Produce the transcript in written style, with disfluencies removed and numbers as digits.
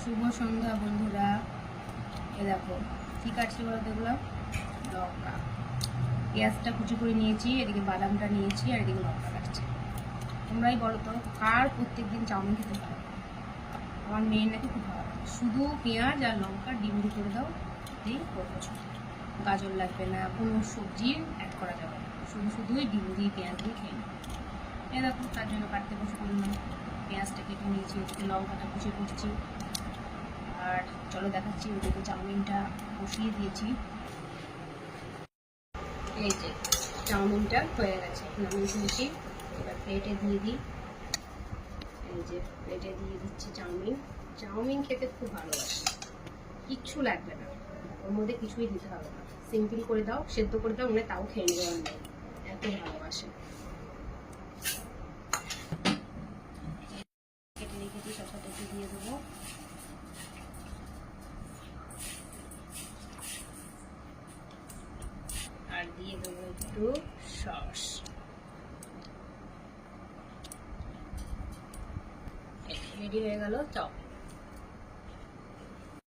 শুভ সন্ধ্যা বন্ধুরা। এ দেখো কি কাটছি বলতো, এগুলো লঙ্কা, পেঁয়াজটা কুচি করে নিয়েছি, এদিকে বাদামটা নিয়েছি, আর এদিকে লঙ্কা কাটছি। তোমরাই বলো তো কার প্রত্যেকদিন চাউমিন খেতে ভালো? আমার মেয়ের নাকি খুব ভালো লাগে। শুধু পেঁয়াজ আর লঙ্কা ডিম দিয়ে করে দাও, এই পছন্দ। গাজর লাগবে না, কোনো সবজি অ্যাড করা যাবে না, শুধুই ডিম দিয়ে পেঁয়াজ দিয়ে খেয়ে নেবে। এ দেখো তার জন্য কাটতে বসে করলাম। পেঁয়াজটা কেটে নিয়েছি, এদিকে লঙ্কাটা কুচি করছি, আর চলো দেখাচ্ছি। ওদিকে চাউমিনটা বসিয়ে দিয়েছি। এই যে চাউমিনটা হয়ে গেছে, নামিয়ে ফেলেছি। এবার প্লেটে দিয়ে দিই। এই যে প্লেটে দিয়ে দিচ্ছি চাউমিন। চাউমিন খেতে খুব ভালোবাসি, কিচ্ছু লাগবে না, ওর মধ্যে কিছুই দিতে হবে না। সিম্পল করে দাও, সেদ্ধ করে দাও, মানে তাও খেয়ে নেবে অনেক, এত ভালোবাসে। কেটে রেখেছি, সব সাথে দিয়ে দেবো। আর দিয়ে দেবো একটু সস। রেডি হয়ে গেল চাউমিন।